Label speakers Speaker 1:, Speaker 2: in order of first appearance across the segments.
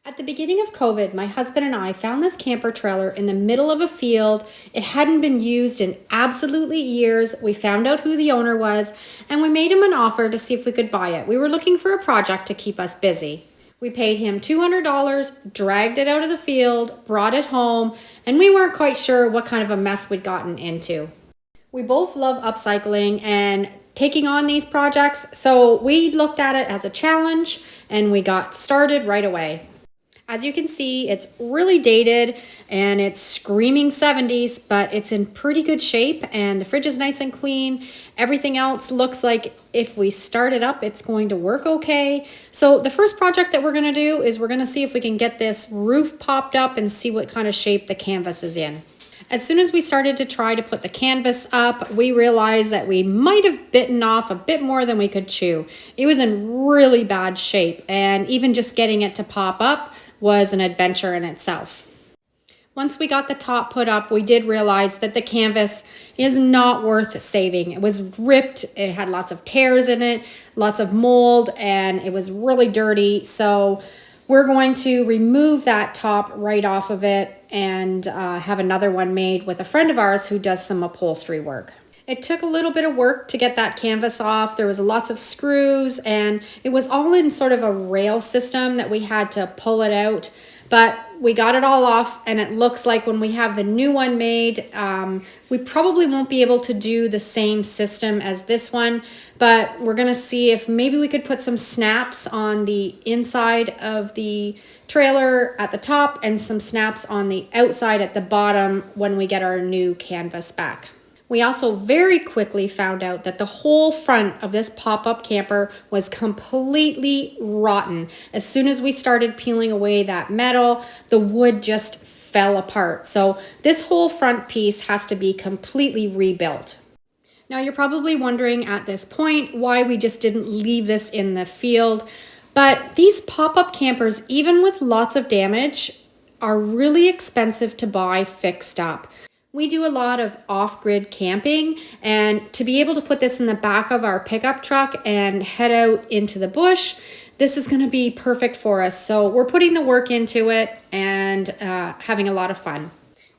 Speaker 1: At the beginning of COVID, my husband and I found this camper trailer in the middle of a field. It hadn't been used in absolutely years. We found out who the owner was and we made him an offer to see if we could buy it. We were looking for a project to keep us busy. We paid him $200, dragged it out of the field, brought it home, and we weren't quite sure what kind of a mess we'd gotten into. We both love upcycling and taking on these projects, so we looked at it as a challenge and we got started right away. As you can see, it's really dated and it's screaming 70s, but it's in pretty good shape and the fridge is nice and clean. Everything else looks like if we start it up, it's going to work okay. So the first project that we're going to do is we're going to see if we can get this roof popped up and see what kind of shape the canvas is in. As soon as we started to try to put the canvas up, we realized that we might have bitten off a bit more than we could chew. It was in really bad shape, and even just getting it to pop up was an adventure in itself. Once we got the top put up, we did realize that the canvas is not worth saving. It was ripped, it had lots of tears in it, lots of mold, and it was really dirty. So we're going to remove that top right off of it and have another one made with a friend of ours who does some upholstery work. It took a little bit of work to get that canvas off. There was lots of screws and it was all in sort of a rail system that we had to pull it out. But we got it all off and it looks like when we have the new one made, we probably won't be able to do the same system as this one, but we're gonna see if maybe we could put some snaps on the inside of the trailer at the top and some snaps on the outside at the bottom when we get our new canvas back. We also very quickly found out that the whole front of this pop-up camper was completely rotten. As soon as we started peeling away that metal, the wood just fell apart. So this whole front piece has to be completely rebuilt. Now you're probably wondering at this point why we just didn't leave this in the field, but these pop-up campers, even with lots of damage, are really expensive to buy fixed up. We do a lot of off-grid camping, and to be able to put this in the back of our pickup truck and head out into the bush, this is going to be perfect for us. So we're putting the work into it and having a lot of fun.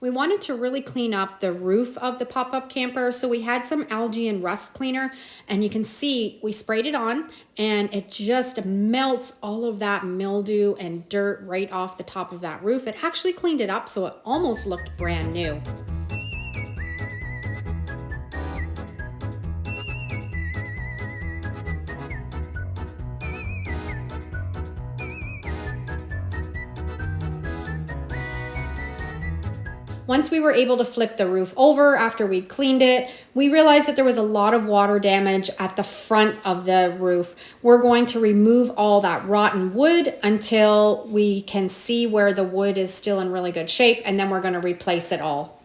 Speaker 1: We wanted to really clean up the roof of the pop-up camper, so we had some algae and rust cleaner, and you can see we sprayed it on and it just melts all of that mildew and dirt right off the top of that roof. It actually cleaned it up so it almost looked brand new. Once we were able to flip the roof over after we cleaned it, we realized that there was a lot of water damage at the front of the roof. We're going to remove all that rotten wood until we can see where the wood is still in really good shape, and then we're going to replace it all.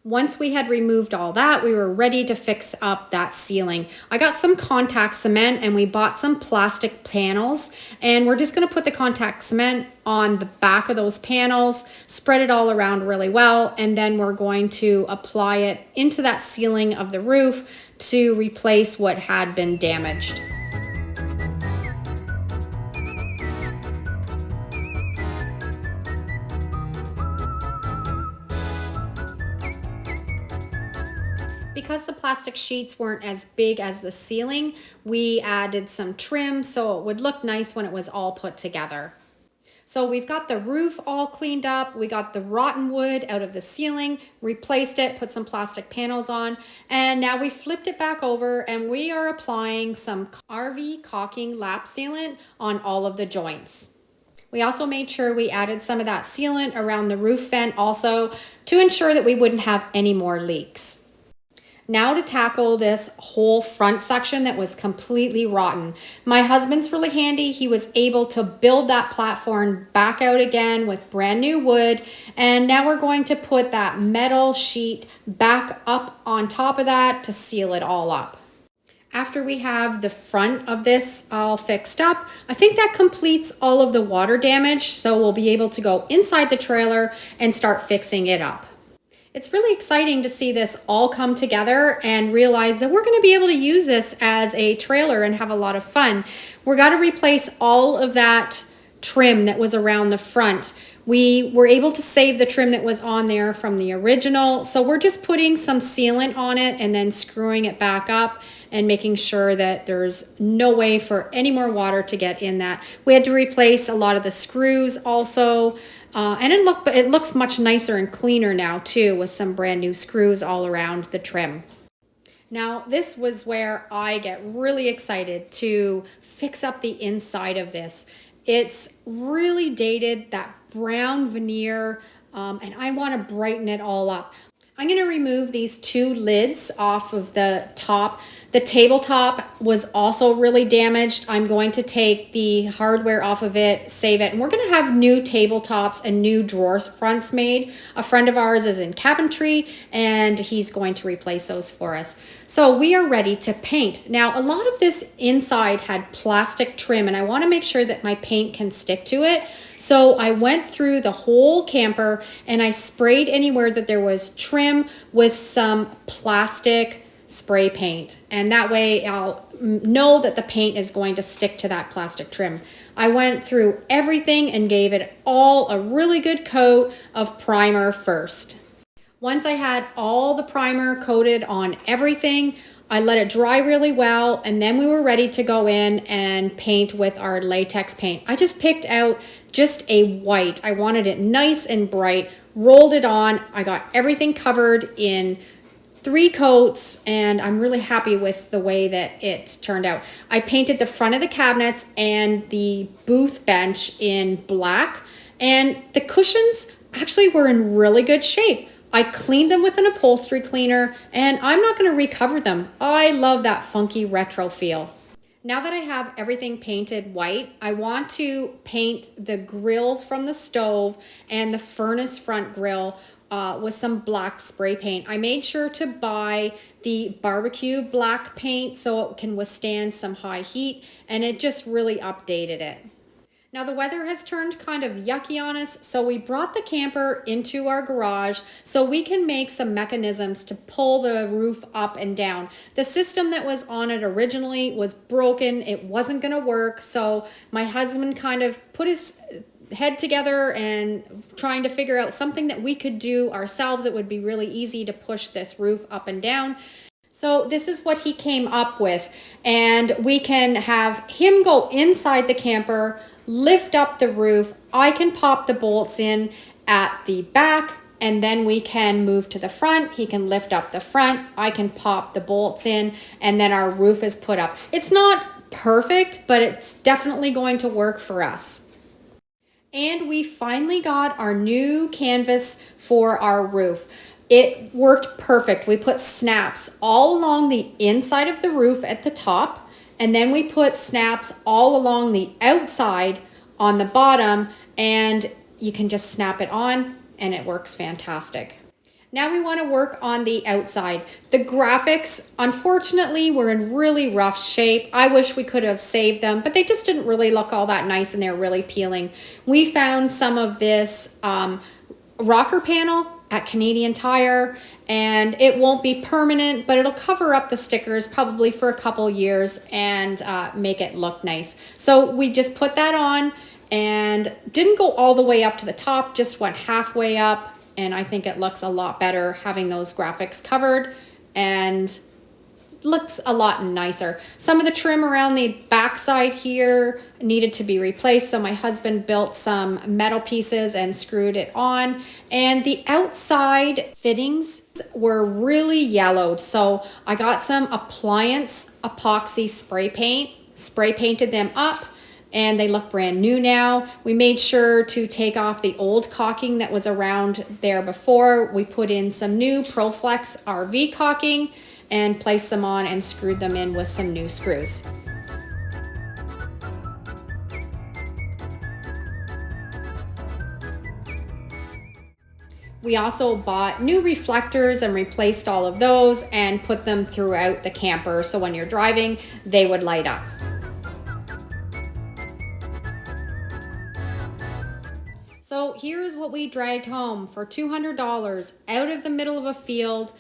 Speaker 1: Once we had removed all that, we were ready to fix up that ceiling. I got some contact cement and we bought some plastic panels, and we're just going to put the contact cement on the back of those panels, spread it all around really well, and then we're going to apply it into that ceiling of the roof to replace what had been damaged. Because the plastic sheets weren't as big as the ceiling, we added some trim so it would look nice when it was all put together. So we've got the roof all cleaned up, we got the rotten wood out of the ceiling, replaced it, put some plastic panels on, and now we flipped it back over and we are applying some RV caulking lap sealant on all of the joints. We also made sure we added some of that sealant around the roof vent also to ensure that we wouldn't have any more leaks. Now to tackle this whole front section that was completely rotten. My husband's really handy. He was able to build that platform back out again with brand new wood. And now we're going to put that metal sheet back up on top of that to seal it all up. After we have the front of this all fixed up, I think that completes all of the water damage. So we'll be able to go inside the trailer and start fixing it up. It's really exciting to see this all come together and realize that we're going to be able to use this as a trailer and have a lot of fun. We're got to replace all of that trim that was around the front. We were able to save the trim that was on there from the original. So we're just putting some sealant on it and then screwing it back up and making sure that there's no way for any more water to get in that. We had to replace a lot of the screws also. And it looks much nicer and cleaner now too, with some brand new screws all around the trim. Now, this was where I get really excited to fix up the inside of this. It's really dated, that brown veneer, and I want to brighten it all up. I'm going to remove these two lids off of the top. The tabletop was also really damaged. I'm going to take the hardware off of it, save it, and we're going to have new tabletops and new drawer fronts made. A friend of ours is in cabinetry, and he's going to replace those for us. So we are ready to paint. Now, a lot of this inside had plastic trim, and I want to make sure that my paint can stick to it. So I went through the whole camper and I sprayed anywhere that there was trim with some plastic spray paint. And that way I'll know that the paint is going to stick to that plastic trim. I went through everything and gave it all a really good coat of primer first. Once I had all the primer coated on everything, I let it dry really well, and then we were ready to go in and paint with our latex paint. I just picked out just a white. I wanted it nice and bright, rolled it on. I got everything covered in 3 coats, and I'm really happy with the way that it turned out. I painted the front of the cabinets and the booth bench in black, and the cushions actually were in really good shape. I cleaned them with an upholstery cleaner, and I'm not going to recover them. I love that funky retro feel. Now that I have everything painted white, I want to paint the grill from the stove and the furnace front grill with some black spray paint. I made sure to buy the barbecue black paint so it can withstand some high heat, and it just really updated it. Now the weather has turned kind of yucky on us, so we brought the camper into our garage so we can make some mechanisms to pull the roof up and down. The system that was on it originally was broken. It wasn't going to work, so my husband kind of put his head together and trying to figure out something that we could do ourselves. It would be really easy to push this roof up and down. So this is what he came up with, and we can have him go inside the camper, lift up the roof. I can pop the bolts in at the back, and then we can move to the front. He can lift up the front. I can pop the bolts in, and then our roof is put up. It's not perfect, but it's definitely going to work for us. And we finally got our new canvas for our roof. It worked perfect. We put snaps all along the inside of the roof at the top, and then we put snaps all along the outside on the bottom, and you can just snap it on and it works fantastic. Now we want to work on the outside. The graphics, unfortunately, were in really rough shape. I wish we could have saved them, but they just didn't really look all that nice, and they're really peeling. We found some of this rocker panel at Canadian Tire, and it won't be permanent, but it'll cover up the stickers probably for a couple years and make it look nice. So we just put that on and didn't go all the way up to the top, just went halfway up, and I think it looks a lot better having those graphics covered and looks a lot nicer. Some of the trim around the backside here needed to be replaced, so my husband built some metal pieces and screwed it on. And the outside fittings were really yellowed, so I got some appliance epoxy spray paint, spray painted them up, and they look brand new now. We made sure to take off the old caulking that was around there before. We put in some new ProFlex RV caulking and placed them on and screwed them in with some new screws. We also bought new reflectors and replaced all of those and put them throughout the camper so when you're driving, they would light up. So here's what we dragged home for $200 out of the middle of a field.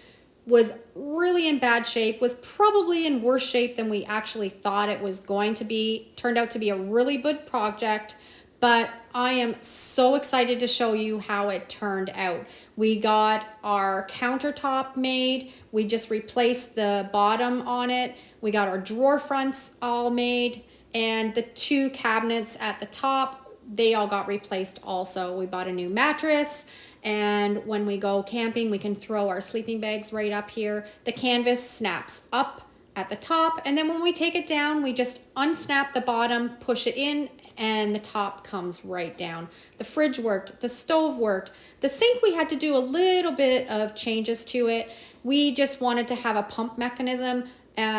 Speaker 1: Was really in bad shape, was probably in worse shape than we actually thought it was going to be. Turned out to be a really good project, but I am so excited to show you how it turned out. We got our countertop made. We just replaced the bottom on it. We got our drawer fronts all made, and the 2 cabinets at the top, they all got replaced also. We bought a new mattress, and when we go camping, we can throw our sleeping bags right up here. The canvas snaps up at the top, and then when we take it down, we just unsnap the bottom, push it in, and the top comes right down. The fridge worked, the stove worked. The sink, we had to do a little bit of changes to it. We just wanted to have a pump mechanism,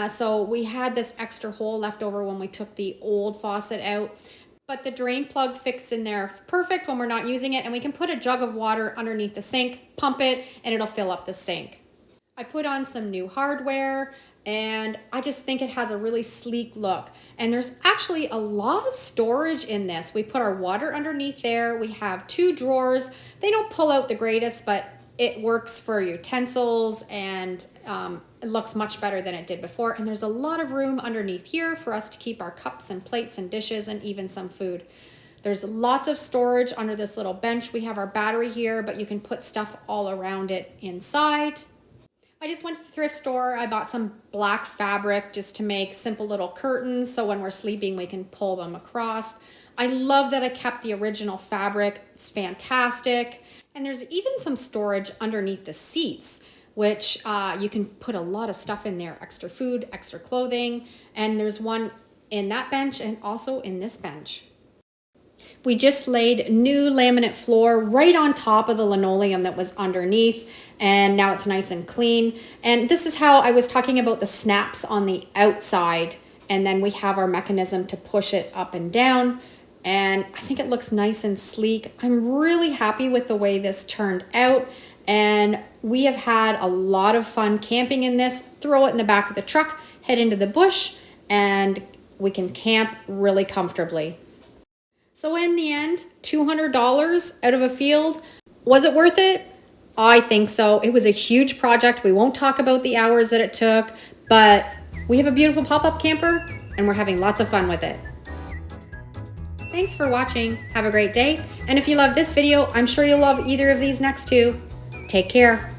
Speaker 1: so we had this extra hole left over when we took the old faucet out. But the drain plug fits in there perfect when we're not using it, and we can put a jug of water underneath the sink, pump it, and it'll fill up the sink. I put on some new hardware, and I just think it has a really sleek look. And there's actually a lot of storage in this. We put our water underneath there. We have 2 drawers. They don't pull out the greatest, but it works for utensils, and it looks much better than it did before. And there's a lot of room underneath here for us to keep our cups and plates and dishes and even some food. There's lots of storage under this little bench. We have our battery here, but you can put stuff all around it inside. I just went to the thrift store. I bought some black fabric just to make simple little curtains, so when we're sleeping we can pull them across. I love that I kept the original fabric. It's fantastic. And there's even some storage underneath the seats, which you can put a lot of stuff in there, extra food, extra clothing, and there's one in that bench and also in this bench. We just laid new laminate floor right on top of the linoleum that was underneath, and now it's nice and clean. And this is how I was talking about the snaps on the outside, and then we have our mechanism to push it up and down, and I think it looks nice and sleek. I'm really happy with the way this turned out, and we have had a lot of fun camping in this. Throw it in the back of the truck, head into the bush, and we can camp really comfortably. So in the end, $200 out of a field. Was it worth it? I think so. It was a huge project. We won't talk about the hours that it took, but we have a beautiful pop-up camper and we're having lots of fun with it. Thanks for watching. Have a great day. And if you love this video, I'm sure you'll love either of these next 2. Take care.